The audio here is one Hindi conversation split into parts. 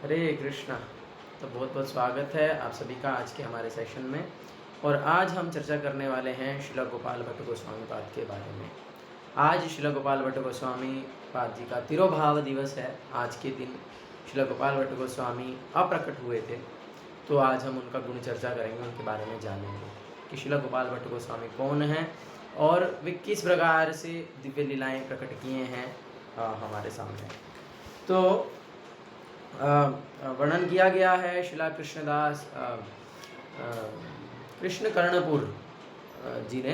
हरे कृष्णा। तो बहुत बहुत स्वागत है आप सभी का आज के हमारे सेशन में। और आज हम चर्चा करने वाले हैं श्रील गोपाल भट्ट गोस्वामी पाद के बारे में। आज श्रील गोपाल भट्ट गोस्वामी पाद जी का तिरोभाव दिवस है। आज के दिन श्रील गोपाल भट्ट गोस्वामी अप्रकट हुए थे, तो आज हम उनका गुण चर्चा करेंगे, उनके बारे में जानेंगे कि श्रील गोपाल भट्ट गोस्वामी कौन हैं और वे किस प्रकार से दिव्य लीलाएँ प्रकट किए हैं हमारे सामने। तो वर्णन किया गया है शिला कृष्णदास कृष्ण कर्णपुर जी ने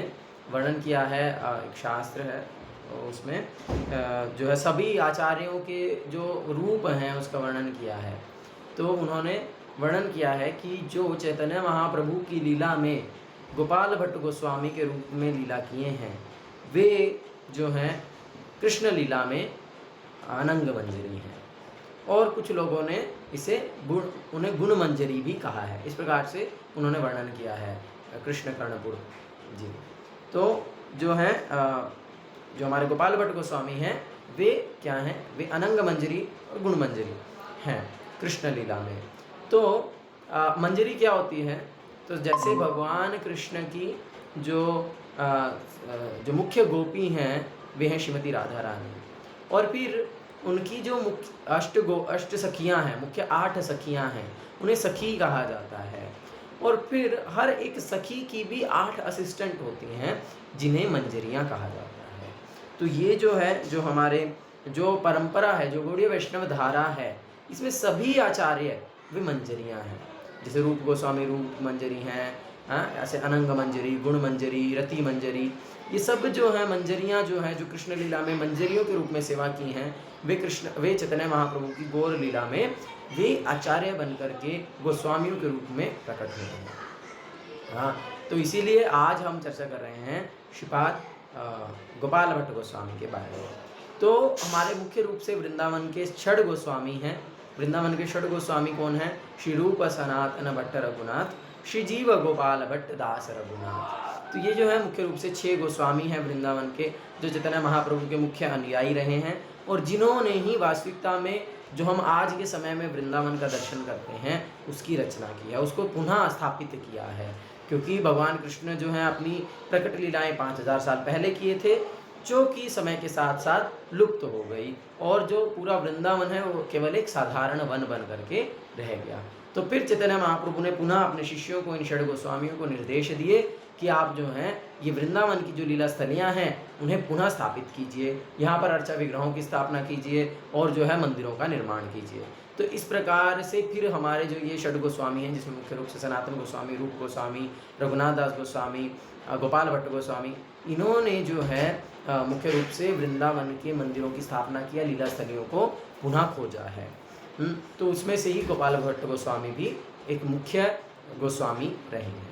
वर्णन किया है। एक शास्त्र है, उसमें जो है सभी आचार्यों के जो रूप हैं उसका वर्णन किया है। तो उन्होंने वर्णन किया है कि जो चैतन्य महाप्रभु की लीला में गोपाल भट्ट गोस्वामी के रूप में लीला किए हैं, वे जो हैं कृष्ण लीला में अनंग मंजरी हैं। और कुछ लोगों ने इसे उन्हें गुण मंजरी भी कहा है। इस प्रकार से उन्होंने वर्णन किया है कृष्ण कर्णपुर जी। तो जो है जो हमारे गोपाल भट्ट गोस्वामी हैं वे क्या हैं? वे अनंग मंजरी और गुण मंजरी हैं कृष्ण लीला में। तो मंजरी क्या होती है? तो जैसे भगवान कृष्ण की जो मुख्य गोपी हैं वे हैं श्रीमती राधा रानी, और फिर उनकी जो मुख्य अष्ट सखियां हैं, मुख्य 8 सखियां हैं, उन्हें सखी कहा जाता है। और फिर हर एक सखी की भी 8 असिस्टेंट होती हैं जिन्हें मंजरियां कहा जाता है। तो ये जो है जो हमारे जो परंपरा है, जो गौड़ीय वैष्णव धारा है, इसमें सभी आचार्य वे मंजरियां हैं। जैसे रूप गोस्वामी रूप मंजरी हैं, ऐसे अनंग मंजरी, गुण मंजरी, रति मंजरी, ये सब जो है मंजरियाँ जो हैं जो कृष्ण लीला में मंजरियों के रूप में सेवा की हैं, वे चैतन्य महाप्रभु की गौर लीला में वे आचार्य बन करके गोस्वामियों के रूप में प्रकट हुए हैं। तो इसीलिए आज हम चर्चा कर रहे हैं श्रीपाद गोपाल भट्ट गोस्वामी के बारे में। तो हमारे मुख्य रूप से वृंदावन के 6 गोस्वामी हैं। वृंदावन के 6 गोस्वामी कौन हैं? श्री रूप सनातन भट्ट रघुनाथ, श्री जीव गोपाल भट्ट दास रघुनाथ। तो ये जो है मुख्य रूप से 6 गोस्वामी हैं वृंदावन के, जो चैतन्य महाप्रभु के मुख्य अनुयायी रहे हैं और जिन्होंने ही वास्तविकता में जो हम आज के समय में वृंदावन का दर्शन करते हैं उसकी रचना की है, उसको पुनः स्थापित किया है। क्योंकि भगवान कृष्ण जो है अपनी प्रकट लीलाएं 5000 साल पहले किए थे, जो कि समय के साथ साथ लुप्त हो गई, और जो पूरा वृंदावन है वो केवल एक साधारण वन बन करके रह गया। तो फिर चैतन्य महाप्रभु ने पुनः अपने शिष्यों को, इन 6 गोस्वामियों को निर्देश दिए कि आप जो हैं ये वृंदावन की जो लीला स्थलियाँ हैं उन्हें पुनः स्थापित कीजिए, यहाँ पर अर्चा विग्रहों की स्थापना कीजिए और जो है मंदिरों का निर्माण कीजिए। तो इस प्रकार से फिर हमारे जो ये 6 गोस्वामी हैं, जिसमें मुख्य रूप से सनातन गोस्वामी, रूप गोस्वामी, रघुनाथ दास गोस्वामी, गोपाल भट्ट गोस्वामी, इन्होंने जो है मुख्य रूप से वृंदावन के मंदिरों की स्थापना किया, लीला स्थलियों को पुनः खोजा है। तो उसमें से ही गोपाल भट्ट गोस्वामी भी एक मुख्य गोस्वामी रहे हैं।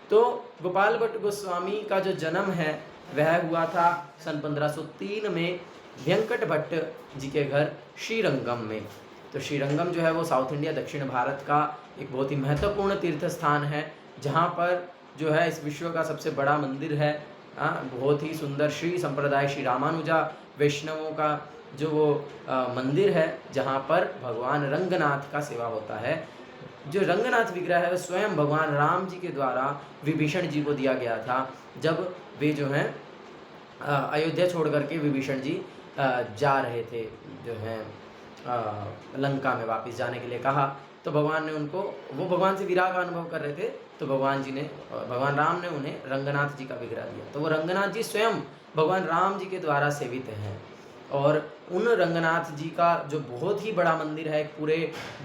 तो गोपाल भट्ट गोस्वामी का जो जन्म है वह हुआ था सन 1503 में वेंकट भट्ट जी के घर श्रीरंगम में। तो श्रीरंगम जो है वो साउथ इंडिया, दक्षिण भारत का एक बहुत ही महत्वपूर्ण तीर्थ स्थान है, जहाँ पर जो है इस विश्व का सबसे बड़ा मंदिर है। बहुत ही सुंदर श्री संप्रदाय श्री रामानुजा वैष्णवों का जो वो मंदिर है, जहाँ पर भगवान रंगनाथ का सेवा होता है। जो रंगनाथ विग्रह है स्वयं भगवान राम जी के द्वारा विभीषण जी को दिया गया था, जब वे जो हैं अयोध्या छोड़ करके विभीषण जी जा रहे थे, जो हैं लंका में वापस जाने के लिए कहा। तो भगवान ने उनको, वो भगवान से विराग अनुभव कर रहे थे, तो भगवान राम ने उन्हें रंगनाथ जी का विग्रह दिया। तो वो रंगनाथ जी स्वयं भगवान राम जी के द्वारा सेवित हैं, और उन रंगनाथ जी का जो बहुत ही बड़ा मंदिर है, पूरे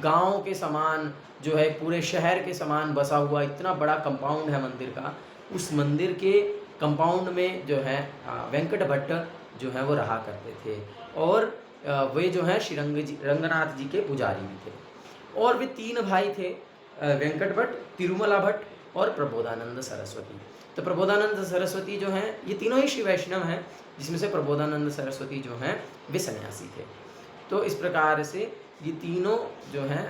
गांव के समान जो है, पूरे शहर के समान बसा हुआ इतना बड़ा कंपाउंड है मंदिर का, उस मंदिर के कंपाउंड में जो है वेंकट भट्ट जो है वो रहा करते थे, और वे जो है श्री रंगनाथ जी के पुजारी भी थे। और वे 3 भाई थे, वेंकट भट्ट, तिरुमला भट्ट और प्रबोधानंद सरस्वती। तो प्रबोधानंद सरस्वती जो हैं ये तीनों ही श्री वैष्णव हैं, जिसमें से प्रबोधानंद सरस्वती जो हैं वे सन्यासी थे। तो इस प्रकार से ये तीनों जो हैं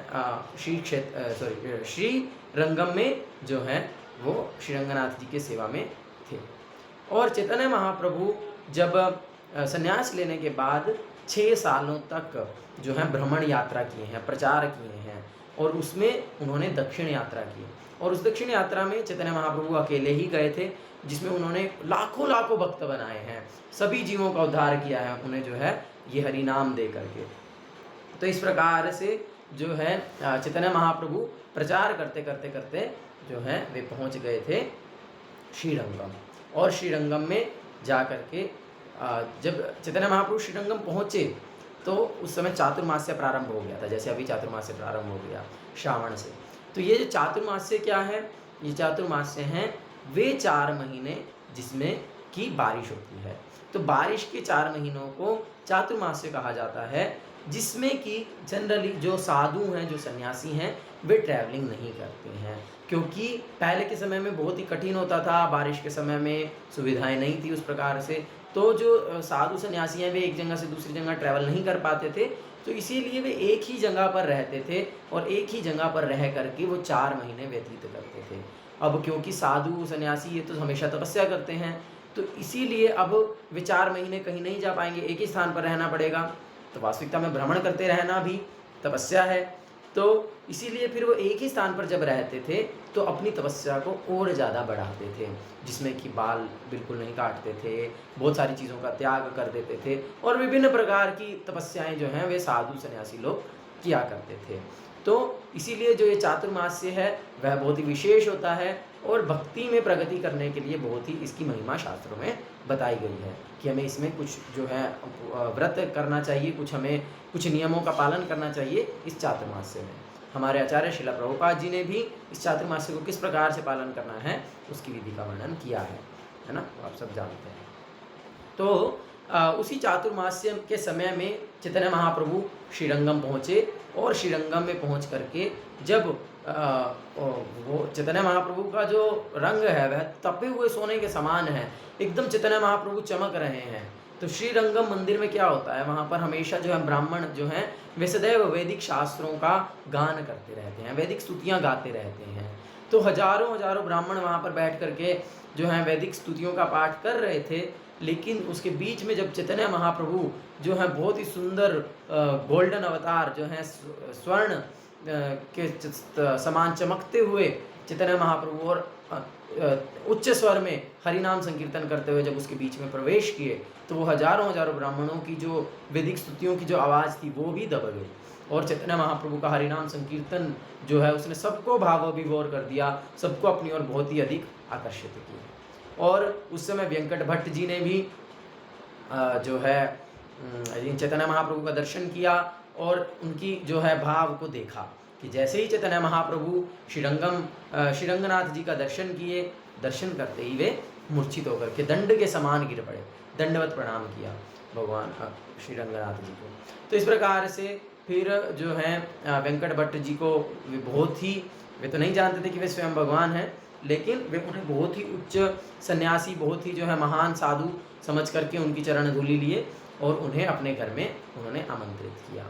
श्री रंगम में जो हैं वो श्री रंगनाथ जी के सेवा में थे। और चैतन्य महाप्रभु जब संन्यास लेने के बाद 6 सालों तक जो है भ्रमण यात्रा किए हैं, प्रचार किए हैं, और उसमें उन्होंने दक्षिण यात्रा की। और उस दक्षिण यात्रा में चैतन्य महाप्रभु अकेले ही गए थे, जिसमें उन्होंने लाखों लाखों भक्त बनाए हैं, सभी जीवों का उद्धार किया है उन्हें जो है ये हरि नाम दे करके। तो इस प्रकार से जो है चैतन्य महाप्रभु प्रचार करते करते करते जो है वे पहुंच गए थे श्रीरंगम। और श्रीरंगम में जा करके जब चैतन्य महाप्रभु श्रीरंगम पहुँचे तो उस समय चातुर्मास्य प्रारंभ हो गया था, जैसे अभी चातुर्मास्य प्रारंभ हो गया श्रावण से। तो ये जो चातुर्मास्य क्या है, ये चातुर्मास्य हैं वे 4 महीने जिसमें कि बारिश होती है। तो बारिश के 4 महीनों को चातुर्मास्य कहा जाता है, जिसमें कि जनरली जो साधु हैं, जो सन्यासी हैं, वे ट्रैवलिंग नहीं करते हैं, क्योंकि पहले के समय में बहुत ही कठिन होता था, बारिश के समय में सुविधाएं नहीं थी उस प्रकार से। तो जो साधु सन्यासी हैं वे एक जगह से दूसरी जगह ट्रैवल नहीं कर पाते थे, तो इसीलिए वे एक ही जगह पर रहते थे और एक ही जगह पर रह करके वो 4 महीने व्यतीत करते थे। अब क्योंकि साधु सन्यासी ये तो हमेशा तपस्या करते हैं, तो इसीलिए अब वे 4 महीने कहीं नहीं जा पाएंगे, एक ही स्थान पर रहना पड़ेगा। तो वास्तविकता में भ्रमण करते रहना भी तपस्या है, तो इसीलिए फिर वो एक ही स्थान पर जब रहते थे तो अपनी तपस्या को और ज़्यादा बढ़ाते थे, जिसमें कि बाल बिल्कुल नहीं काटते थे, बहुत सारी चीज़ों का त्याग कर देते थे, और विभिन्न प्रकार की तपस्याएं जो हैं वे साधु सन्यासी लोग किया करते थे। तो इसीलिए जो ये चातुर्मास्य है वह बहुत ही विशेष होता है, और भक्ति में प्रगति करने के लिए बहुत ही इसकी महिमा शास्त्रों में बताई गई है कि हमें इसमें कुछ जो है व्रत करना चाहिए, कुछ नियमों का पालन करना चाहिए इस चातुर्मास्य में। हमारे आचार्य श्रील प्रभुपाद जी ने भी इस चातुर्मास्य को किस प्रकार से पालन करना है उसकी विधि का वर्णन किया है ना, आप सब जानते हैं। तो उसी चातुर्मास्य के समय में चैतन्य महाप्रभु श्रीरंगम पहुँचे, और श्रीरंगम में पहुँच करके जब वो चैतन्य महाप्रभु का जो रंग है वह तपे हुए सोने के समान है, एकदम चैतन्य महाप्रभु चमक रहे हैं। तो श्रीरंगम मंदिर में क्या होता है, वहाँ पर हमेशा जो है ब्राह्मण जो हैं वे सदैव वैदिक शास्त्रों का गान करते रहते हैं, वैदिक स्तुतियाँ गाते रहते हैं। तो हजारों हजारों ब्राह्मण वहाँ पर बैठ करके जो है वैदिक स्तुतियों का पाठ कर रहे थे, लेकिन उसके बीच में जब चैतन्य महाप्रभु जो है बहुत ही सुंदर गोल्डन अवतार जो है स्वर्ण के समान चमकते हुए चैतन्य महाप्रभु और उच्च स्वर में हरि नाम संकीर्तन करते हुए जब उसके बीच में प्रवेश किए, तो वो हजारों हजारों ब्राह्मणों की जो वैदिक स्तुतियों की जो आवाज़ थी वो भी दब गई, और चैतन्य महाप्रभु का हरि नाम संकीर्तन जो है उसने सबको भावविभोर कर दिया, सबको अपनी ओर बहुत ही अधिक आकर्षित किया। और उस समय वेंकट भट्ट जी ने भी जो है चैतन्य महाप्रभु का दर्शन किया और उनकी जो है भाव को देखा कि जैसे ही चैतन्य महाप्रभु श्रीरंगनाथ जी का दर्शन किए, दर्शन करते ही वे मूर्छित होकर के दंड के समान गिर पड़े, दंडवत प्रणाम किया भगवान श्रीरंगनाथ जी को। तो इस प्रकार से फिर जो है वेंकट भट्ट जी को वे तो नहीं जानते थे कि वे स्वयं भगवान हैं, लेकिन वे उन्हें बहुत ही उच्च सन्यासी, बहुत ही जो है महान साधु समझ करके उनकी चरण धूलि लिए और उन्हें अपने घर में उन्होंने आमंत्रित किया।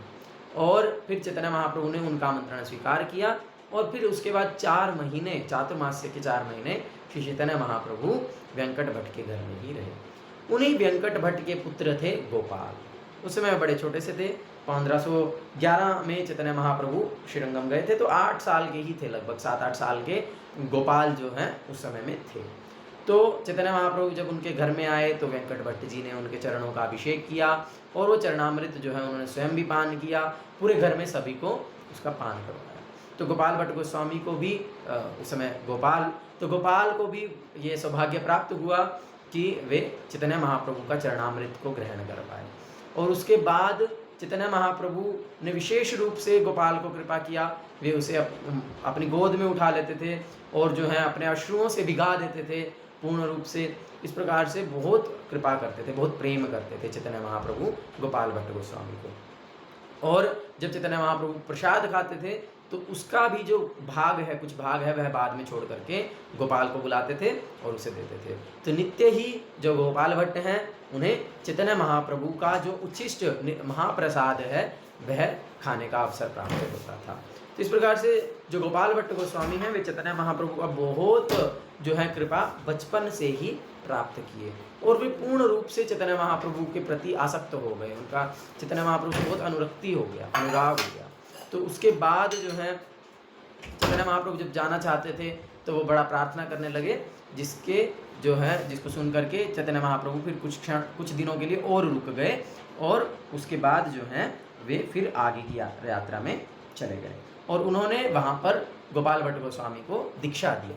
और फिर चैतन्य महाप्रभु ने उनका आमंत्रण स्वीकार किया, और फिर उसके बाद 4 महीने, चातुर्मास्य के 4 महीने श्री चैतन्य महाप्रभु वेंकट भट्ट के घर में ही रहे। उन्हीं वेंकट भट्ट के पुत्र थे गोपाल। उस समय बड़े छोटे से थे, 1511 में चैतन्य महाप्रभु श्रीरंगम गए थे, तो 8 साल के ही थे, लगभग 7-8 साल के गोपाल जो हैं उस समय में थे। तो चैतन्य महाप्रभु जब उनके घर में आए तो वेंकट भट्ट जी ने उनके चरणों का अभिषेक किया, और वो चरणामृत जो है उन्होंने स्वयं भी पान किया, पूरे घर में सभी को उसका पान करवाया। तो गोपाल भट्ट गोस्वामी को भी उस समय गोपाल को भी ये सौभाग्य प्राप्त हुआ कि वे चैतन्य महाप्रभु का चरणामृत को ग्रहण कर पाए। और उसके बाद चैतन्य महाप्रभु ने विशेष रूप से गोपाल को कृपा किया, वे उसे अपनी गोद में उठा लेते थे और जो है अपने अश्रुओं से भिगा देते थे पूर्ण रूप से। इस प्रकार से बहुत कृपा करते थे, बहुत प्रेम करते थे चैतन्य महाप्रभु गोपाल भट्ट गोस्वामी को। और जब चैतन्य महाप्रभु प्रसाद खाते थे तो उसका भी जो भाग है, कुछ भाग है, वह बाद में छोड़ करके गोपाल को बुलाते थे और उसे देते थे। तो नित्य ही जो गोपाल भट्ट हैं उन्हें चैतन्य महाप्रभु का जो उच्छिष्ट महाप्रसाद है वह खाने का अवसर प्राप्त होता था। तो इस प्रकार से जो गोपाल भट्ट गोस्वामी हैं वे चैतन्य महाप्रभु का बहुत जो है कृपा बचपन से ही प्राप्त किए और वे पूर्ण रूप से चैतन्य महाप्रभु के प्रति आसक्त हो गए। उनका चैतन्य महाप्रभु से बहुत अनुरक्ति हो गया, अनुराग हो गया। तो उसके बाद जो है चैतन्य महाप्रभु जब जाना चाहते थे तो वो बड़ा प्रार्थना करने लगे, जिसको सुन करके चैतन्य महाप्रभु फिर कुछ दिनों के लिए और रुक गए और उसके बाद जो है वे फिर आगे की यात्रा में चले गए और उन्होंने वहाँ पर गोपाल भट्ट गोस्वामी को दीक्षा दी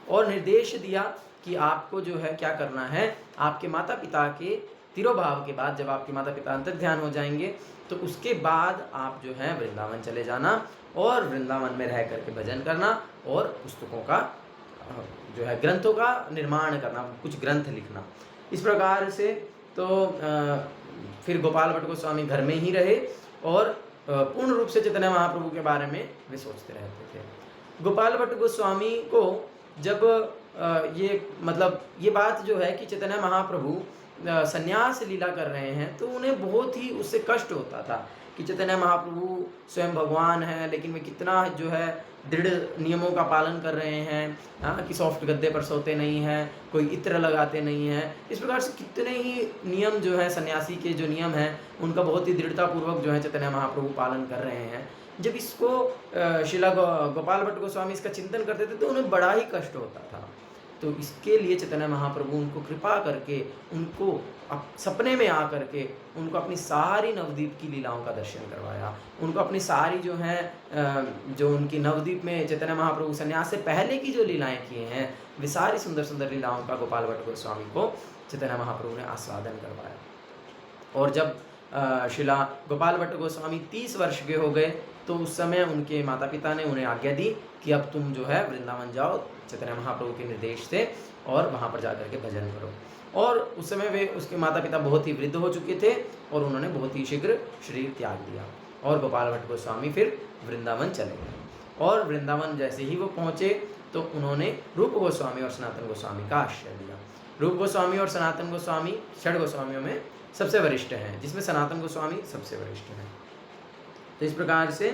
और निर्देश दिया कि आपको जो है क्या करना है, आपके माता पिता के तिरोभाव के बाद जब आपके माता पिता अंतर्ध्यान हो जाएंगे तो उसके बाद आप जो है वृंदावन चले जाना और वृंदावन में रह करके भजन करना और पुस्तकों का जो है ग्रंथों का निर्माण करना, कुछ ग्रंथ लिखना। इस प्रकार से तो फिर गोपाल भट्ट गोस्वामी घर में ही रहे और पूर्ण रूप से चैतन्य महाप्रभु के बारे में वे सोचते रहते थे। गोपाल भट्ट गोस्वामी को जब ये बात जो है कि चैतन्य महाप्रभु संन्यास लीला कर रहे हैं तो उन्हें बहुत ही उससे कष्ट होता था कि चैतन्य महाप्रभु स्वयं भगवान है लेकिन वे कितना जो है दृढ़ नियमों का पालन कर रहे हैं, कि सॉफ्ट गद्दे पर सोते नहीं हैं, कोई इत्र लगाते नहीं हैं। इस प्रकार से कितने ही नियम जो है सन्यासी के जो नियम हैं उनका बहुत ही दृढ़तापूर्वक जो है चैतन्य महाप्रभु पालन कर रहे हैं। जब इसको शिला गोपाल भट्ट गोस्वामी इसका चिंतन करते थे तो उन्हें बड़ा ही कष्ट होता था। तो इसके लिए चैतन्य महाप्रभु उनको कृपा करके उनको सपने में आ करके उनको अपनी सारी नवद्वीप की लीलाओं का दर्शन करवाया। उनको अपनी सारी जो है जो उनकी नवद्वीप में चैतन्य महाप्रभु संन्यास से पहले की जो लीलाएं किए हैं वे सारी सुंदर सुंदर लीलाओं का गोपाल भट्ट गोस्वामी को चैतन्य महाप्रभु ने आस्वादन करवाया। और जब शिला गोपाल भट्ट गोस्वामी 30 वर्ष के हो गए तो उस समय उनके माता पिता ने उन्हें आज्ञा दी कि अब तुम जो है वृंदावन जाओ चैतन्य महाप्रभु के निर्देश से और वहाँ पर जाकर के भजन करो। और उस समय वे उसके माता पिता बहुत ही वृद्ध हो चुके थे और उन्होंने बहुत ही शीघ्र शरीर त्याग दिया और गोपाल भट्ट गोस्वामी फिर वृंदावन चले गए। और वृंदावन जैसे ही वो पहुँचे तो उन्होंने रूप गोस्वामी और सनातन गोस्वामी का आश्रय लिया। रूप गोस्वामी और सनातन गोस्वामी षड गोस्वामियों में सबसे वरिष्ठ हैं, जिसमें सनातन गोस्वामी सबसे वरिष्ठ हैं। तो इस प्रकार से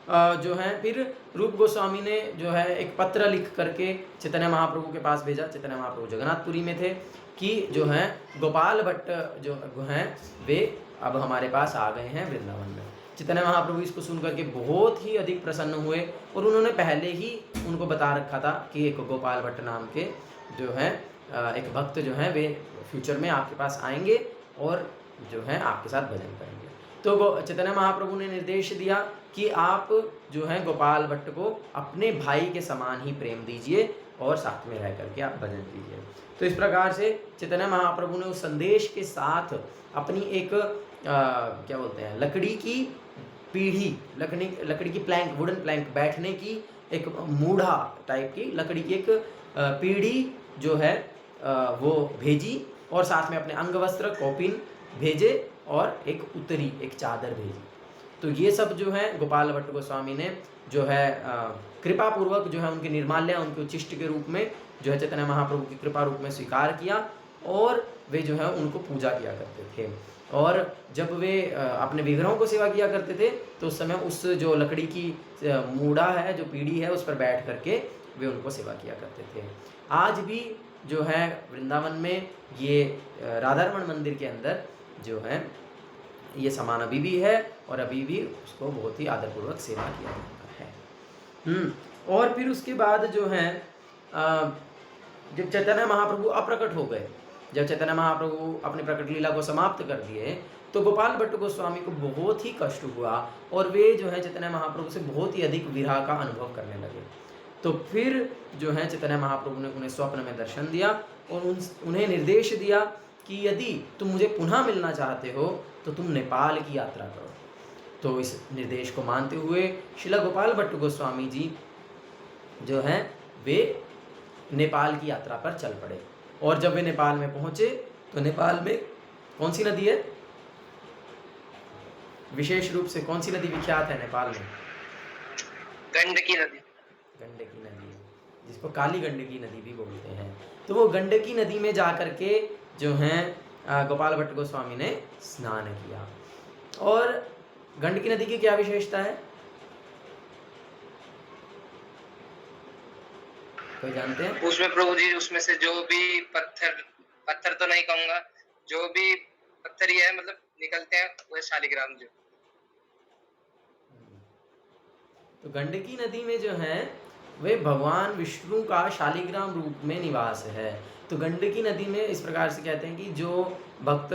जो है फिर रूप गोस्वामी ने जो है एक पत्र लिख करके चैतन्य महाप्रभु के पास भेजा। चैतन्य महाप्रभु जगन्नाथपुरी में थे कि जो है गोपाल भट्ट जो हैं वे अब हमारे पास आ गए हैं वृंदावन में। चैतन्य महाप्रभु इसको सुन करके बहुत ही अधिक प्रसन्न हुए और उन्होंने पहले ही उनको बता रखा था कि एक गोपाल भट्ट नाम के जो है एक भक्त जो हैं वे फ्यूचर में आपके पास आएंगे और जो है आपके साथ भजन करेंगे। तो चैतन्य महाप्रभु ने निर्देश दिया कि आप जो है गोपाल भट्ट को अपने भाई के समान ही प्रेम दीजिए और साथ में रह करके आप भजन कीजिए। तो इस प्रकार से चैतन्य महाप्रभु ने उस संदेश के साथ अपनी एक क्या बोलते हैं लकड़ी की पीढ़ी, लकड़ी की प्लैंक, वुडन प्लैंक, बैठने की एक मूढ़ा टाइप की लकड़ी की एक पीढ़ी जो है वो भेजी और साथ में अपने अंग वस्त्र कौपिन भेजे और एक उत्तरी एक चादर भेजी। तो ये सब जो है गोपाल भट्ट गोस्वामी ने जो है कृपा पूर्वक जो है उनकी निर्माल्या, उनके उच्चिष्ट के रूप में जो है चैतन्य महाप्रभु की कृपा रूप में स्वीकार किया और वे जो है उनको पूजा किया करते थे। और जब वे अपने विग्रहों को सेवा किया करते थे तो उस समय उस जो लकड़ी की मूढ़ा है, जो पीढ़ी है, उस पर बैठ करके वे उनको सेवा किया करते थे। आज भी जो है वृंदावन में ये राधारमण मंदिर के अंदर जो है ये सामान अभी भी है और अभी भी उसको बहुत ही आदरपूर्वक सेवा किया जाता है। और फिर उसके बाद जो है जब चैतन्य महाप्रभु अप्रकट हो गए, जब चैतन्य महाप्रभु अपनी प्रकट लीला को समाप्त कर दिए तो गोपाल भट्ट गोस्वामी को बहुत ही कष्ट हुआ और वे जो है चैतन्य महाप्रभु से बहुत ही अधिक विरह का अनुभव करने लगे। तो फिर जो है चैतन्य महाप्रभु ने उन्हें स्वप्न में दर्शन दिया और उन्हें निर्देश दिया कि यदि तुम मुझे पुनः मिलना चाहते हो तो तुम नेपाल की यात्रा करो। तो इस निर्देश को मानते हुए शिला गोपाल भट्ट गोस्वामी जी जो हैं वे नेपाल की यात्रा पर चल पड़े। और जब वे नेपाल में पहुँचे तो नेपाल में कौन सी नदी है, विशेष रूप से कौन सी नदी विख्यात है नेपाल में? गंडकी नदी। गंडकी नदी, जिसको काली गंडकी नदी भी बोलते हैं। तो वो गंडकी नदी में जा करके जो हैं गोपाल भट्ट गोस्वामी ने स्नान किया। और गंडकी नदी की क्या विशेषता है? कोई जानते हैं? उसमें प्रभु जी उसमें से जो भी पत्थर पत्थर तो नहीं कहूंगा, जो भी पत्थर ही है मतलब निकलते हैं वह शालिग्राम जो। तो गंडकी नदी में जो है वे भगवान विष्णु का शालिग्राम रूप में निवास है। तो गंडकी नदी में इस प्रकार से कहते हैं कि जो भक्त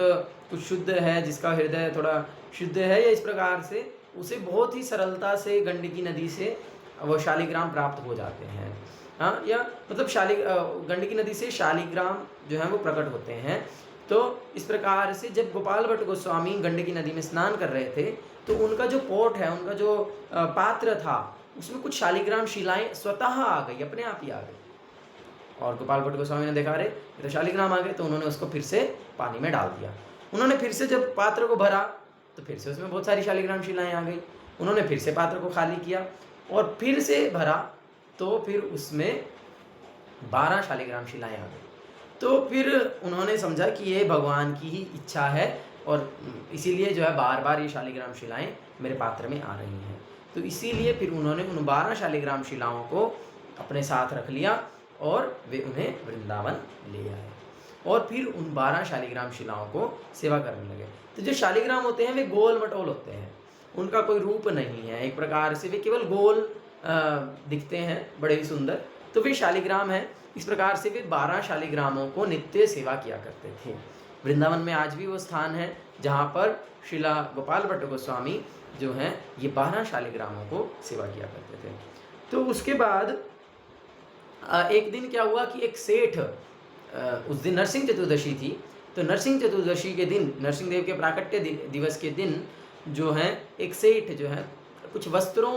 कुछ शुद्ध है, जिसका हृदय थोड़ा शुद्ध है, या इस प्रकार से उसे बहुत ही सरलता से गंडकी नदी से वो शालिग्राम प्राप्त हो जाते हैं। हाँ, या मतलब गंडकी नदी से शालिग्राम जो है वो प्रकट होते हैं। तो इस प्रकार से जब गोपाल भट्ट गोस्वामी गंडकी नदी में स्नान कर रहे थे, तो उनका जो पोट है, उनका जो पात्र था, उसमें कुछ शालिग्राम शिलाएं स्वतः आ गई, अपने आप ही आ गई। और गोपाल भट्ट गोस्वामी ने देखा, अरे ये तो शालिग्राम आ गए, तो उन्होंने उसको फिर से पानी में डाल दिया। उन्होंने फिर से जब पात्र को भरा तो फिर से उसमें बहुत सारी शालिग्राम शिलाएं आ गई। उन्होंने फिर से पात्र को खाली किया और फिर से भरा, तो फिर उसमें 12 शालिग्राम शिलाएं आ गई। तो फिर उन्होंने समझा कि ये भगवान की ही इच्छा है और इसीलिए जो है बार बार ये शालिग्राम शिलाएं मेरे पात्र में आ रही हैं। तो इसीलिए फिर उन्होंने उन 12 शालिग्राम शिलाओं को अपने साथ रख लिया और वे उन्हें वृंदावन ले आए और फिर उन 12 शालिग्राम शिलाओं को सेवा करने लगे। तो जो शालिग्राम होते हैं वे गोल मटोल होते हैं, उनका कोई रूप नहीं है, एक प्रकार से वे केवल गोल दिखते हैं, बड़े ही सुंदर। तो वे शालिग्राम हैं। इस प्रकार से वे 12 शालिग्रामों को नित्य सेवा किया करते थे। वृंदावन में आज भी वो स्थान है जहाँ पर श्रीला गोपाल भट्ट गोस्वामी जो हैं ये 12 शालिग्रामों को सेवा किया करते थे। तो उसके बाद एक दिन क्या हुआ कि एक सेठ, उस दिन नरसिंह चतुर्दशी थी, तो नरसिंह चतुर्दशी के दिन, नरसिंह देव के प्राकट्य दिवस के दिन जो है एक सेठ जो है कुछ वस्त्रों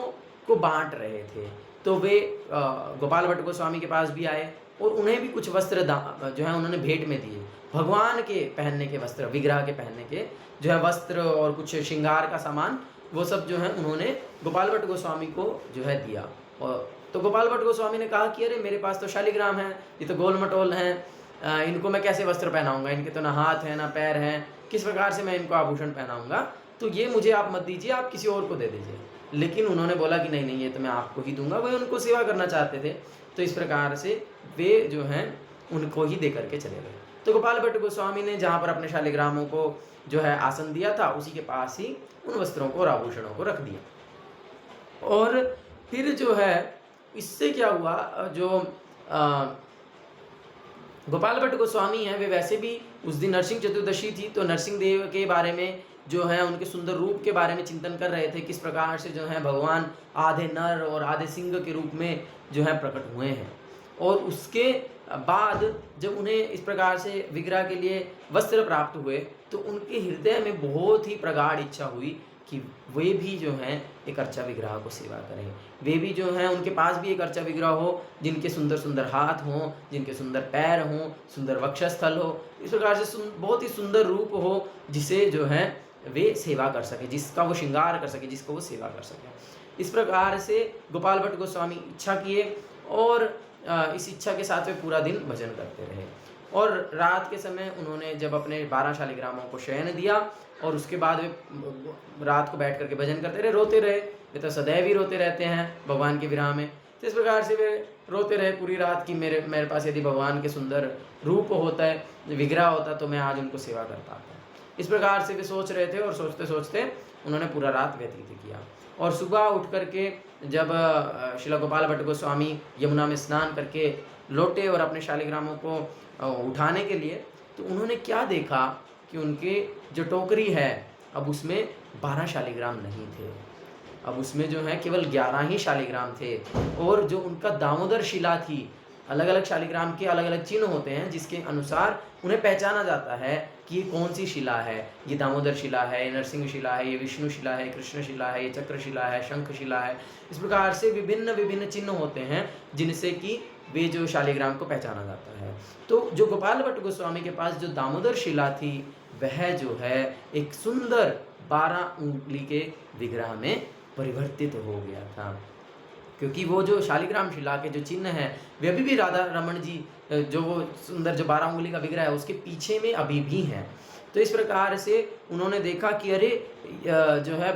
को बांट रहे थे। तो वे गोपाल भट्ट गोस्वामी के पास भी आए और उन्हें भी कुछ वस्त्र जो है उन्होंने भेंट में दिए। भगवान के पहनने के वस्त्र, विग्रह के पहनने के जो है वस्त्र और कुछ श्रृंगार का सामान, वो सब जो है उन्होंने गोपाल भट्ट गोस्वामी को जो है दिया। और तो गोपाल भट्ट गोस्वामी ने कहा कि अरे मेरे पास तो शालिग्राम है, ये तो गोल मटोल हैं, इनको मैं कैसे वस्त्र पहनाऊंगा, इनके तो ना हाथ है ना पैर हैं, किस प्रकार से मैं इनको आभूषण पहनाऊंगा, तो ये मुझे आप मत दीजिए, आप किसी और को दे दीजिए। लेकिन उन्होंने बोला कि नहीं नहीं, ये तो मैं आपको ही दूंगा। वे उनको सेवा करना चाहते थे, तो इस प्रकार से वे जो हैं उनको ही दे करके चले गए। तो गोपाल भट्ट गोस्वामी ने जहाँ पर अपने शालिग्रामों को जो है आसन दिया था, उसी के पास ही उन वस्त्रों को और आभूषणों को रख दिया। और फिर जो है इससे क्या हुआ, जो गोपाल भट्ट गोस्वामी हैं वे वैसे भी उस दिन नरसिंह चतुर्दशी थी, तो नरसिंह देव के बारे में जो है उनके सुंदर रूप के बारे में चिंतन कर रहे थे, किस प्रकार से जो है भगवान आधे नर और आधे सिंह के रूप में जो है प्रकट हुए हैं। और उसके बाद जब उन्हें इस प्रकार से विग्रह के लिए वस्त्र प्राप्त हुए, तो उनके हृदय में बहुत ही प्रगाढ़ इच्छा हुई कि वे भी जो हैं एक अर्चा विग्रह को सेवा करें। वे भी जो हैं उनके पास भी एक अर्चा विग्रह हो, जिनके सुंदर सुंदर हाथ हों, जिनके सुंदर पैर हों, सुंदर वक्षस्थल हो, इस प्रकार से बहुत ही सुंदर रूप हो, जिसे जो है वे सेवा कर सके, जिसका वो श्रृंगार कर सके, जिसको वो सेवा कर सके। इस प्रकार से गोपाल भट्ट गोस्वामी इच्छा किए और इस इच्छा के साथ वे पूरा दिन भजन करते रहे। और रात के समय उन्होंने जब अपने 12 शालिग्रामों को शयन दिया और उसके बाद वे रात को बैठ करके भजन करते रहे, रोते रहे। वे तो सदैव ही रोते रहते हैं भगवान के विरह में। तो इस प्रकार से वे रोते रहे पूरी रात कि मेरे पास यदि भगवान के सुंदर रूप होता है, विग्रह होता, तो मैं आज उनको सेवा कर पाता। इस प्रकार से वे सोच रहे थे और सोचते सोचते उन्होंने पूरा रात व्यतीत किया। और सुबह उठ करके जब श्रील गोपाल भट्ट गोस्वामी यमुना में स्नान करके लौटे और अपने शालिग्रामों को उठाने के लिए, तो उन्होंने क्या देखा कि उनके जो टोकरी है अब उसमें 12 शालिग्राम नहीं थे, अब उसमें जो है केवल 11 ही शालिग्राम थे। और जो उनका दामोदर शिला थी, अलग अलग शालिग्राम के अलग अलग चिन्ह होते हैं जिसके अनुसार उन्हें पहचाना जाता है कि ये कौन सी शिला है। ये दामोदर शिला है, ये नरसिंह शिला है, ये विष्णु शिला है, कृष्ण शिला है, ये चक्र शिला है, शंख शिला है। इस प्रकार से विभिन्न विभिन्न चिन्ह होते हैं जिनसे कि वे जो शालिग्राम को पहचाना जाता है। तो जो गोपाल भट्ट गोस्वामी के पास जो दामोदर शिला थी, वह जो है एक सुंदर 12 उंगली के विग्रह में परिवर्तित हो गया था, क्योंकि वो जो शालिग्राम शिला के जो चिन्ह हैं वे अभी भी राधा रमन जी जो वो सुंदर जो 12 उंगली का विग्रह है उसके पीछे में अभी भी हैं। तो इस प्रकार से उन्होंने देखा कि अरे जो है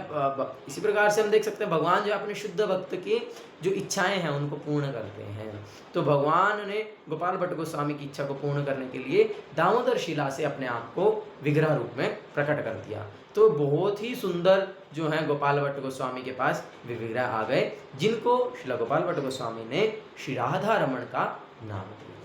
इसी प्रकार से हम देख सकते हैं भगवान जो है अपने शुद्ध भक्त की जो इच्छाएं हैं उनको पूर्ण करते हैं। तो भगवान ने गोपाल भट्ट गोस्वामी की इच्छा को पूर्ण करने के लिए दामोदर शिला से अपने आप को विग्रह रूप में प्रकट कर दिया। तो बहुत ही सुंदर जो है गोपाल भट्ट गोस्वामी के पास वे विग्रह आ गए, जिनको श्रील गोपाल भट्ट गोस्वामी ने श्री राधा रमण का नाम दिया।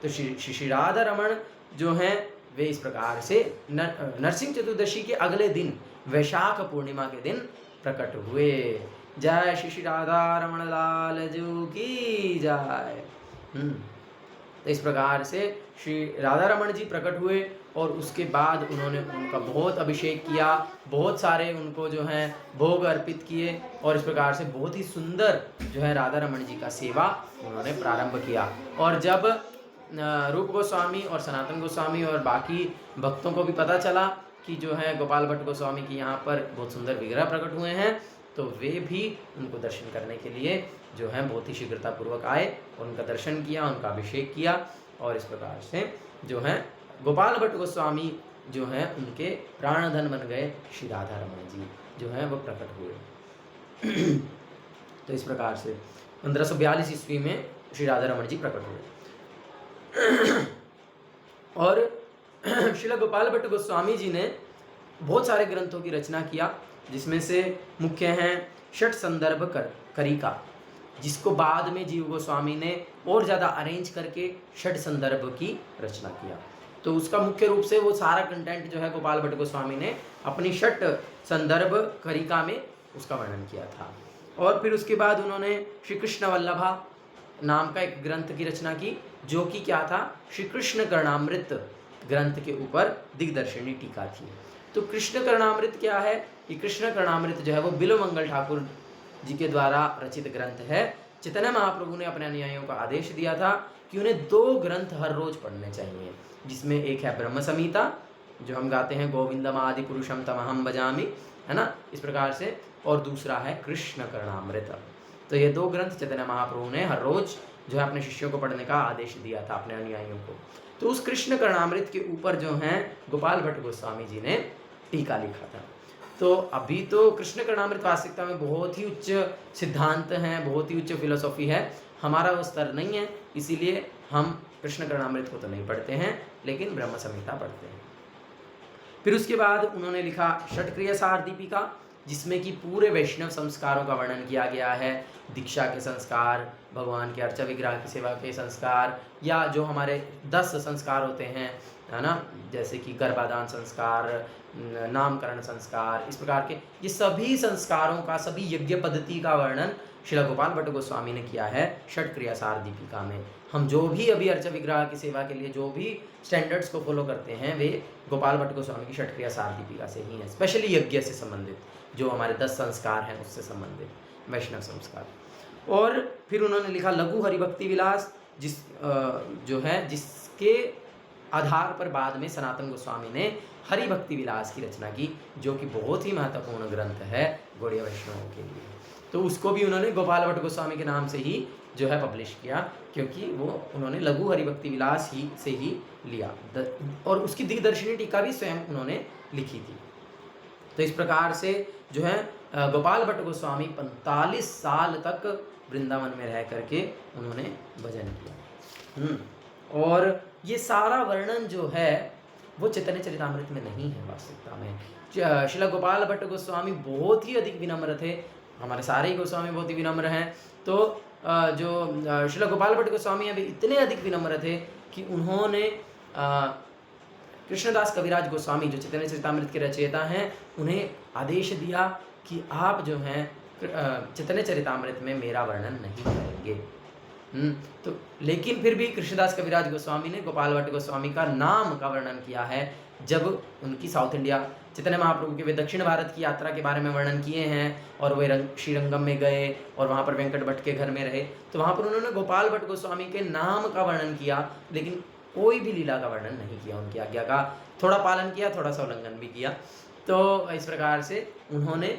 तो श्री राधा रमण जो हैं वे इस प्रकार से नरसिंह चतुर्दशी के अगले दिन वैशाख पूर्णिमा के दिन प्रकट हुए। जय श्री राधा रमण लाल जू की जय। तो इस प्रकार से श्री राधा रमण जी प्रकट हुए और उसके बाद उन्होंने उनका बहुत अभिषेक किया, बहुत सारे उनको जो हैं भोग अर्पित किए और इस प्रकार से बहुत ही सुंदर जो है राधा रमण जी का सेवा उन्होंने प्रारंभ किया। और जब रूप गोस्वामी और सनातन गोस्वामी और बाकी भक्तों को भी पता चला कि जो है गोपाल भट्ट गोस्वामी की यहाँ पर बहुत सुंदर विग्रह प्रकट हुए हैं, तो वे भी उनको दर्शन करने के लिए जो है बहुत ही शीघ्रतापूर्वक आए और उनका दर्शन किया, उनका अभिषेक किया और इस प्रकार से जो है गोपाल भट्ट गोस्वामी जो हैं उनके प्राणधन बन गए श्री राधा रमण जी जो हैं वो प्रकट हुए। तो इस प्रकार से 1542 ईस्वी में श्री राधा रमण जी प्रकट हुए। और श्रील गोपाल भट्ट गोस्वामी जी ने बहुत सारे ग्रंथों की रचना किया, जिसमें से मुख्य हैं षट संदर्भ करिका, जिसको बाद में जीव गोस्वामी ने और ज़्यादा अरेंज करके षट संदर्भ की रचना किया। तो उसका मुख्य रूप से वो सारा कंटेंट जो है गोपाल भट्ट गोस्वामी ने अपनी षट संदर्भ करिका में उसका वर्णन किया था। और फिर उसके बाद उन्होंने श्री कृष्ण वल्लभा नाम का एक ग्रंथ की रचना की, जो कि क्या था, श्री कृष्ण कर्णामृत ग्रंथ के ऊपर दिग्दर्शिनी टीका थी। तो कृष्ण कर्णामृत क्या है कि कृष्ण कर्णामृत जो है वो बिल्वमंगल ठाकुर जी के द्वारा रचित ग्रंथ है। चैतन्य महाप्रभु ने अपने अनुयायियों को आदेश दिया था कि उन्हें 2 ग्रंथ हर रोज पढ़ने चाहिए, जिसमें एक है ब्रह्म संहिता जो हम गाते हैं गोविंदम आदि पुरुषम तमहम भजामि, है ना, इस प्रकार से, और दूसरा है कृष्ण कर्णामृत। तो ये 2 ग्रंथ चैतन्य महाप्रभु ने हर रोज जो है अपने शिष्यों को पढ़ने का आदेश दिया था अपने अनुयायियों को। तो उस कृष्ण कर्णामृत के ऊपर जो है गोपाल भट्ट गोस्वामी जी ने टीका लिखा था। तो अभी तो कृष्ण कर्णामृत वास्तविकता में बहुत ही उच्च सिद्धांत हैं, बहुत ही उच्च फिलोसॉफी है, हमारा वो स्तर नहीं है, इसीलिए हम कृष्ण कर्णामृत को तो नहीं पढ़ते हैं, लेकिन ब्रह्म संहिता पढ़ते हैं। फिर उसके बाद उन्होंने लिखा षटक्रिया सार दीपिका, जिसमें कि पूरे वैष्णव संस्कारों का वर्णन किया गया है। दीक्षा के संस्कार, भगवान के अर्चा विग्रह की सेवा के संस्कार, या जो हमारे 10 संस्कार होते हैं, है ना, जैसे कि गर्भाधान संस्कार, नामकरण संस्कार, इस प्रकार के ये सभी संस्कारों का, सभी यज्ञ पद्धति का वर्णन श्रील गोपाल भट्ट गोस्वामी ने किया है षटक्रिया सार दीपिका में। हम जो भी अभी अर्चा विग्रह की सेवा के लिए जो भी स्टैंडर्ड्स को फॉलो करते हैं, वे गोपाल भट्ट गोस्वामी की षटक्रिया सार दीपिका से ही हैं, स्पेशली यज्ञ से संबंधित, जो हमारे 10 संस्कार हैं उससे संबंधित वैष्णव संस्कार। और फिर उन्होंने लिखा लघु हरिभक्ति विलास, जिसके आधार पर बाद में सनातन गोस्वामी ने हरिभक्ति विलास की रचना की, जो कि बहुत ही महत्वपूर्ण ग्रंथ है गौड़ीय वैष्णवों के लिए। तो उसको भी उन्होंने गोपाल भट्ट गोस्वामी के नाम से ही जो है पब्लिश किया, क्योंकि वो उन्होंने लघु हरिभक्ति विलास ही से ही लिया, और उसकी दिग्दर्शिनी टीका भी स्वयं उन्होंने लिखी थी। तो इस प्रकार से जो है गोपाल भट्ट गोस्वामी 45 साल तक वृंदावन में रह करके उन्होंने भजन किया। और ये सारा वर्णन जो है वो चैतन्य चरितामृत में नहीं है वास्तविकता में। श्रील गोपाल भट्ट गोस्वामी बहुत ही अधिक विनम्र थे, हमारे सारे ही गोस्वामी बहुत ही विनम्र हैं। तो जो श्रील गोपाल भट्ट गोस्वामी अभी इतने अधिक विनम्र थे कि उन्होंने कृष्णदास कविराज गोस्वामी जो चैतन्य चरितामृत के रचयिता हैं, उन्हें आदेश दिया कि आप जो हैं चैतन्य चरितामृत में मेरा वर्णन नहीं करेंगे। तो लेकिन फिर भी कृष्णदास कविराज गोस्वामी ने गोपाल भट्ट गोस्वामी का नाम का वर्णन किया है। जब उनकी साउथ इंडिया चैतन्य महाप्रभु के वे दक्षिण भारत की यात्रा के बारे में वर्णन किए हैं और वे श्रीरंगम में गए और वहाँ पर वेंकट भट्ट के घर में रहे, तो वहाँ पर उन्होंने गोपाल भट्ट गोस्वामी के नाम का वर्णन किया, लेकिन कोई भी लीला का वर्णन नहीं किया। उनकी आज्ञा का थोड़ा पालन किया, थोड़ा सा उल्लंघन भी किया। तो इस प्रकार से उन्होंने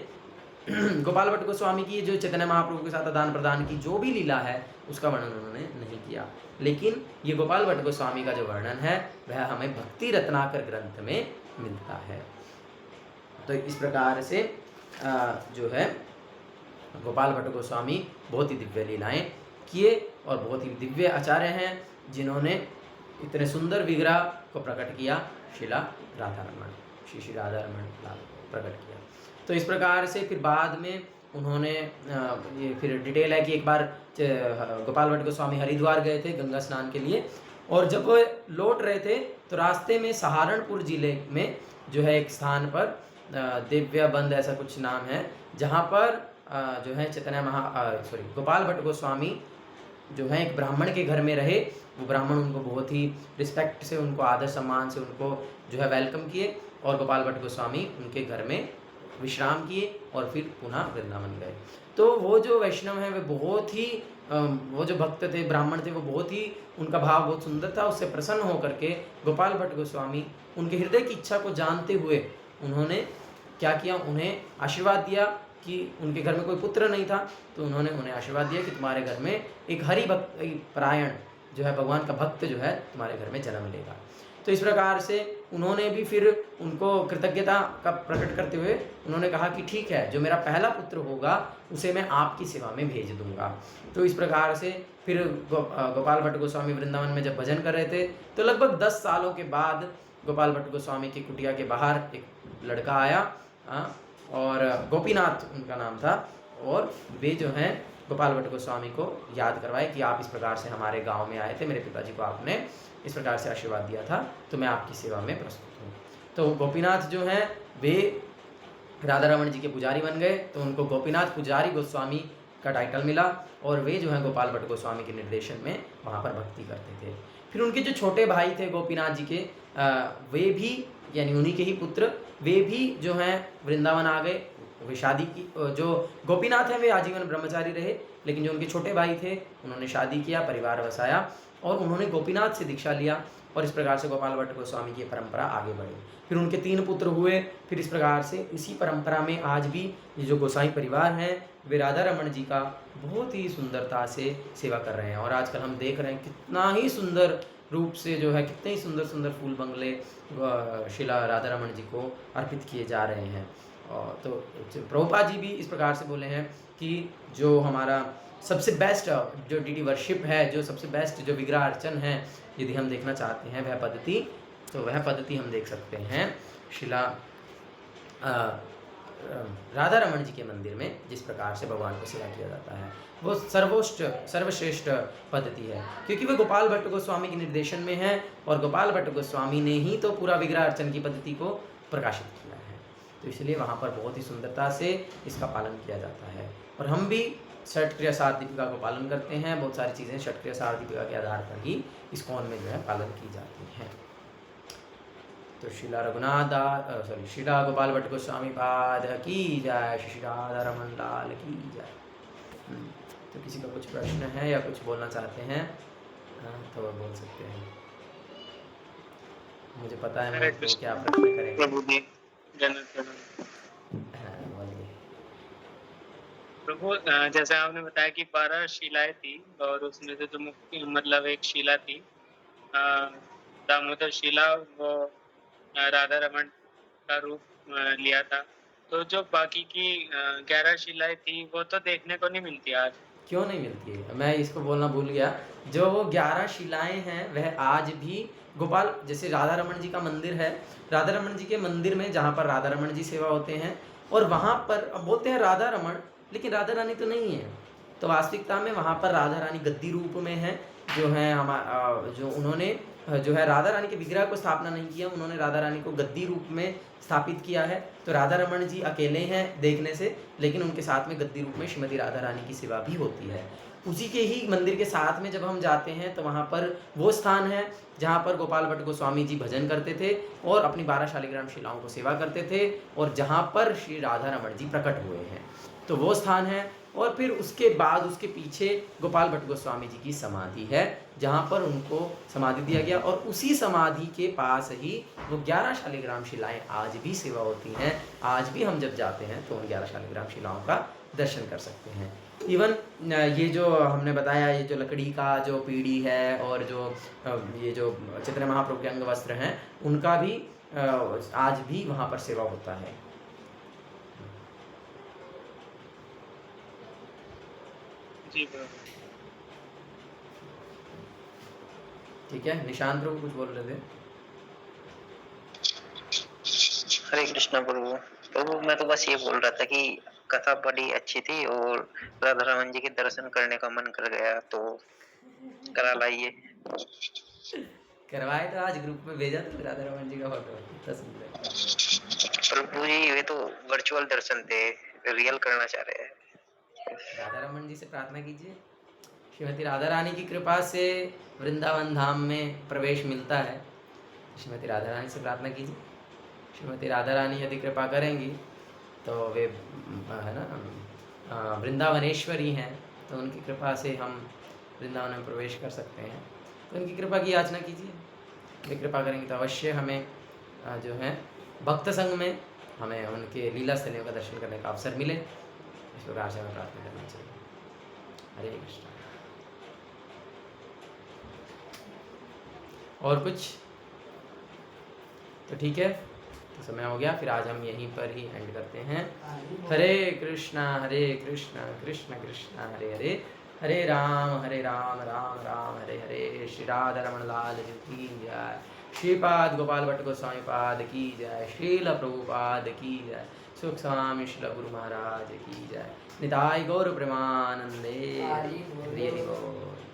गोपाल भट्ट गोस्वामी की जो चैतन्य महाप्रभु के साथ आदान प्रदान की जो भी लीला है उसका वर्णन उन्होंने नहीं किया। लेकिन ये गोपाल भट्ट गोस्वामी का जो वर्णन है वह हमें भक्ति रत्नाकर ग्रंथ में मिलता है। तो इस प्रकार से जो है गोपाल भट्ट गोस्वामी बहुत ही दिव्य लीलाएं किए और बहुत ही दिव्य आचार्य हैं, जिन्होंने इतने सुंदर विग्रह को प्रकट किया, शिला राधा रमण, श्री श्री राधा रमण लाल प्रकट किया। तो इस प्रकार से फिर बाद में उन्होंने ये फिर डिटेल है कि एक बार गोपाल भट्ट गोस्वामी हरिद्वार गए थे गंगा स्नान के लिए, और जब वो लौट रहे थे तो रास्ते में सहारनपुर जिले में जो है एक स्थान पर दिव्य बंद ऐसा कुछ नाम है, जहाँ पर जो है गोपाल भट्ट गोस्वामी जो है एक ब्राह्मण के घर में रहे। वो ब्राह्मण उनको बहुत ही रिस्पेक्ट से, उनको आदर सम्मान से उनको जो है वेलकम किए, और गोपाल भट्ट गोस्वामी उनके घर में विश्राम किए और फिर पुनः वृंदावन गए। तो वो जो वैष्णव हैं वे बहुत ही वो जो भक्त थे, ब्राह्मण थे, वो बहुत ही, उनका भाव बहुत सुंदर था। उससे प्रसन्न होकर के गोपाल भट्ट गोस्वामी उनके हृदय की इच्छा को जानते हुए उन्होंने क्या किया, उन्हें आशीर्वाद दिया कि उनके घर में कोई पुत्र नहीं था, तो उन्होंने उन्हें आशीर्वाद दिया कि तुम्हारे घर में एक हरि भक्त परायण जो है भगवान का भक्त जो है तुम्हारे घर में जन्म लेगा। तो इस प्रकार से उन्होंने भी फिर उनको कृतज्ञता का प्रकट करते हुए उन्होंने कहा कि ठीक है, जो मेरा पहला पुत्र होगा उसे मैं आपकी सेवा में भेज दूंगा। तो इस प्रकार से फिर गोपाल भट्ट गोस्वामी वृंदावन में जब भजन कर रहे थे, तो लगभग 10 सालों के बाद गोपाल भट्ट गोस्वामी की कुटिया के बाहर एक लड़का आया, और गोपीनाथ उनका नाम था, और वे जो हैं गोपाल भट्ट गोस्वामी को याद करवाए कि आप इस प्रकार से हमारे गांव में आए थे, मेरे पिताजी को आपने इस प्रकार से आशीर्वाद दिया था, तो मैं आपकी सेवा में प्रस्तुत हूँ। तो गोपीनाथ जो हैं वे राधा रमण जी के पुजारी बन गए, तो उनको गोपीनाथ पुजारी गोस्वामी का टाइटल मिला, और वे जो हैं गोपाल भट्ट गोस्वामी के निर्देशन में वहाँ पर भक्ति करते थे। फिर उनके जो छोटे भाई थे गोपीनाथ जी के, वे भी यानी उन्हीं के ही पुत्र, वे भी जो हैं वृंदावन आ गए। वे शादी की, जो गोपीनाथ हैं वे आजीवन ब्रह्मचारी रहे, लेकिन जो उनके छोटे भाई थे उन्होंने शादी किया, परिवार बसाया, और उन्होंने गोपीनाथ से दीक्षा लिया, और इस प्रकार से गोपाल भट्ट गोस्वामी की परंपरा आगे बढ़ी। फिर उनके 3 पुत्र हुए। फिर इस प्रकार से इसी परंपरा में आज भी ये जो गोसाई परिवार हैं वे राधा रमण जी का बहुत ही सुंदरता से सेवा कर रहे हैं। और आजकल हम देख रहे हैं कितना ही सुंदर रूप से जो है, कितने ही सुंदर सुंदर फूल बंगले शिला राधा रमण जी को अर्पित किए जा रहे हैं। तो प्रभुपाद जी भी इस प्रकार से बोले हैं कि जो हमारा सबसे बेस्ट जो डीडी वर्शिप है, जो सबसे बेस्ट जो विग्रह अर्चन है, यदि हम देखना चाहते हैं वह पद्धति, तो वह पद्धति हम देख सकते हैं शिला राधा रमण जी के मंदिर में जिस प्रकार से भगवान को सेवा किया जाता है, वो सर्वश्रेष्ठ पद्धति है, क्योंकि वो गोपाल भट्ट गोस्वामी के निर्देशन में है, और गोपाल भट्ट गोस्वामी ने ही तो पूरा विग्रह अर्चन की पद्धति को प्रकाशित किया है। तो इसलिए वहाँ पर बहुत ही सुंदरता से इसका पालन किया जाता है। और हम भी षटक्रिया सार दीपिका को पालन करते हैं। बहुत सारी चीज़ें षटक्रिया सार दीपिका के आधार पर ही इस्कॉन में जो है पालन की जाती हैं। तो शिला शिला गोपाल भट्ट गोस्वामी पाद की जय, श्री राधा रमण लाल की जय। तो किसी का कुछ प्रश्न है या कुछ बोलना चाहते हैं तो वह बोल सकते हैं। मुझे पता है मैं तो क्या प्रश्न करेंगे। प्रभु, जैसे आपने बताया कि 12 शिलाएं थी, और उसमें से जो मुख्य मतलब एक शिला थी दामोदर शिला, वो राधा रमण का रूप लिया था। तो जो बाकी की 11 शिलाएं थी वो तो देखने को नहीं मिलती आज। क्यों नहीं मिलती है? मैं इसको बोलना भूल गया। जो वो 11 शिलाएं हैं वह आज भी गोपाल, जैसे राधा रमण जी का मंदिर है, राधा रमण जी के मंदिर में जहाँ पर राधा रमण जी सेवा होते हैं, और वहाँ पर अब बोलते हैं राधा रमण, लेकिन राधा रानी तो नहीं है। तो वास्तविकता में वहाँ पर राधा रानी गद्दी रूप में है, जो है हमारा जो उन्होंने जो है राधा रानी के विग्रह को स्थापना नहीं किया, उन्होंने राधा रानी को गद्दी रूप में स्थापित किया है। तो राधा रमण जी अकेले हैं देखने से, लेकिन उनके साथ में गद्दी रूप में श्रीमती राधा रानी की सेवा भी होती है। उसी के ही मंदिर के साथ में जब हम जाते हैं तो वहाँ पर वो स्थान है जहाँ पर गोपाल भट्ट गोस्वामी जी भजन करते थे और अपनी 12 शालिग्राम शिलाओं को सेवा करते थे, और जहाँ पर श्री राधा रमण जी प्रकट हुए हैं, तो वो स्थान है। और फिर उसके बाद उसके पीछे गोपाल भट्ट गोस्वामी जी की समाधि है, जहाँ पर उनको समाधि दिया गया, और उसी समाधि के पास ही वो 11 शालिग्राम शिलाएं आज भी सेवा होती हैं। आज भी हम जब जाते हैं तो उन 11 शालिग्राम शिलाओं का दर्शन कर सकते हैं। इवन ये जो हमने बताया, ये जो लकड़ी का जो पीढ़ी है और जो ये जो चैतन्य महाप्रभु के अंग वस्त्र हैं, उनका भी आज भी वहाँ पर सेवा होता है। जी प्रभु। ठीक है, निशांत प्रभु कुछ बोल रहे थे। हरे कृष्णा प्रभु। प्रभु मैं तो बस ये बोल रहा था कि कथा बड़ी अच्छी थी और राधा रमन जी के दर्शन करने का मन कर गया, तो करा लाइए। करवाए तो आज ग्रुप में भेजा तो राधा रमन जी का फोटो, इतना सुंदर। प्रभु जी वे तो वर्चुअल दर्शन थे, रियल करना चाह रहे हैं। राधा रमन जी से प्रार्थना कीजिए, श्रीमती राधा रानी की कृपा से वृंदावन धाम में प्रवेश मिलता है। श्रीमती राधा रानी से प्रार्थना कीजिए, श्रीमती राधा रानी यदि कृपा करेंगी तो वे है ना वृंदावनेश्वरी हैं, तो उनकी कृपा से हम वृंदावन में प्रवेश कर सकते हैं। तो उनकी कृपा की याचना कीजिए, वे कृपा करेंगे तो अवश्य हमें जो है भक्त संग में हमें उनके लीला स्थलियों का दर्शन करने का अवसर मिले। इस प्रकार से हमें प्रार्थना करना चाहिए। हरे कृष्ण। और कुछ? तो ठीक है, तो समय हो गया, फिर आज हम यहीं पर ही एंड करते हैं। हरे कृष्णा कृष्ण कृष्ण हरे हरे, हरे राम राम राम हरे हरे। श्री राधा रमण लाल जी की जय, श्रीपाद गोपाल भट्ट गोस्वामी पाद की जय, श्रील प्रभुपाद की जय, सुख स्वामी श्रील गुरु महाराज की जय। निताय गौर प्रेमानंदे, हरि हरि बोल।